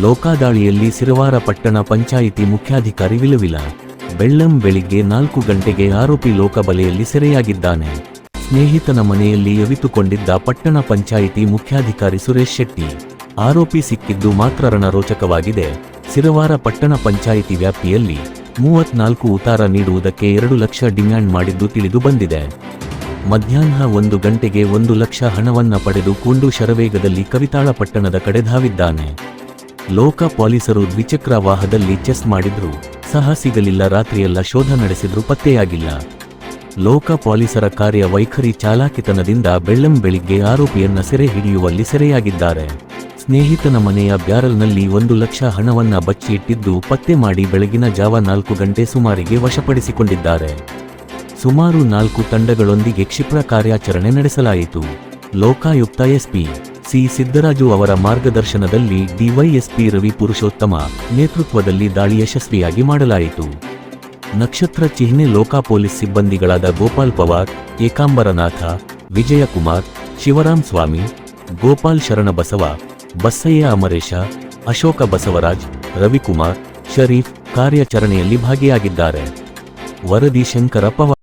ಲೋಕಾದಾಳಿಯಲ್ಲಿ ಸಿರವಾರ ಪಟ್ಟಣ ಪಂಚಾಯಿತಿ ಮುಖ್ಯಾಧಿಕಾರಿ ವಿಲವಿಲ. ಬೆಳ್ಳಂ ಬೆಳಿಗ್ಗೆ 4 ಗಂಟೆಗೆ ಆರೋಪಿ ಲೋಕಬಲೆಯಲ್ಲಿ ಸೆರೆಯಾಗಿದ್ದಾನೆ. ಸ್ನೇಹಿತನ ಮನೆಯಲ್ಲಿ ಅವಿತುಕೊಂಡಿದ್ದ ಪಟ್ಟಣ ಪಂಚಾಯಿತಿ ಮುಖ್ಯಾಧಿಕಾರಿ ಸುರೇಶ್ ಶೆಟ್ಟಿ. ಆರೋಪಿ ಸಿಕ್ಕಿದ್ದು ಮಾತ್ರ ರಣರೋಚಕವಾಗಿದೆ. ಸಿರವಾರ ಪಟ್ಟಣ ಪಂಚಾಯಿತಿ ವ್ಯಾಪ್ತಿಯಲ್ಲಿ 34 ಉತ್ತಾರ ನೀಡುವುದಕ್ಕೆ 2 ಲಕ್ಷ ಡಿಮ್ಯಾಂಡ್ ಮಾಡಿದ್ದು ತಿಳಿದು ಬಂದಿದೆ. ಮಧ್ಯಾಹ್ನ 1 ಗಂಟೆಗೆ 1 ಲಕ್ಷ ಹಣವನ್ನ ಪಡೆದುಕೊಂಡು ಶರವೇಗದಲ್ಲಿ ಕವಿತಾಳ ಪಟ್ಟಣದ ಕಡೆ ಧಾವಿದ್ದಾನೆ. ಲೋಕ ಪೊಲೀಸರು ದ್ವಿಚಕ್ರ ವಾಹನದಲ್ಲಿ ಚೆಸ್ ಮಾಡಿದ್ರು ಸಹ ಸಿಗಲಿಲ್ಲ. ರಾತ್ರಿಯೆಲ್ಲ ಶೋಧ ನಡೆಸಿದ್ರು ಪತ್ತೆಯಾಗಿಲ್ಲ. ಲೋಕ ಪೊಲೀಸರ ಕಾರ್ಯ ವೈಖರಿ ಚಾಲಾಕಿತನದಿಂದ ಬೆಳ್ಳಂ ಬೆಳಿಗ್ಗೆ ಆರೋಪಿಯನ್ನ ಸೆರೆ ಹಿಡಿಯುವಲ್ಲಿ ಸೆರೆಯಾಗಿದ್ದಾರೆ. ಸ್ನೇಹಿತನ ಮನೆಯ ಬ್ಯಾರಲ್ನಲ್ಲಿ 1 ಲಕ್ಷ ಹಣವನ್ನ ಬಚ್ಚಿ ಇಟ್ಟಿದ್ದು ಪತ್ತೆ ಮಾಡಿ ಬೆಳಗಿನ ಜಾವ 4 ಗಂಟೆ ಸುಮಾರಿಗೆ ವಶಪಡಿಸಿಕೊಂಡಿದ್ದಾರೆ. ಸುಮಾರು 4 ತಂಡಗಳೊಂದಿಗೆ ಕ್ಷಿಪ್ರ ಕಾರ್ಯಾಚರಣೆ ನಡೆಸಲಾಯಿತು. ಲೋಕಾಯುಕ್ತ ಎಸ್ಪಿ ಸಿ ಸಿದ್ದರಾಜು ಅವರ ಮಾರ್ಗದರ್ಶನದಲ್ಲಿ ಡಿವೈಎಸ್ಪಿ ರವಿ ಪುರುಷೋತ್ತಮ ನೇತೃತ್ವದಲ್ಲಿ ದಾಳಿ ಯಶಸ್ವಿಯಾಗಿ ಮಾಡಲಾಯಿತು. ನಕ್ಷತ್ರ ಚಿಹ್ನೆ ಲೋಕ ಪೊಲೀಸ್ ಸಿಬ್ಬಂದಿಗಳಾದ ಗೋಪಾಲ್ ಪವಾರ್, ಏಕಾಂಬರನಾಥ, ವಿಜಯಕುಮಾರ್, ಶಿವರಾಮ್ ಸ್ವಾಮಿ, ಗೋಪಾಲ್ ಶರಣಬಸವ, ಬಸ್ಸಯ್ಯ ಅಮರೇಶ, ಅಶೋಕ ಬಸವರಾಜ್, ರವಿಕುಮಾರ್, ಶರೀಫ್ ಕಾರ್ಯಾಚರಣೆಯಲ್ಲಿ ಭಾಗಿಯಾಗಿದ್ದಾರೆ. ವರದಿ ಶಂಕರ ಪವಾರ್.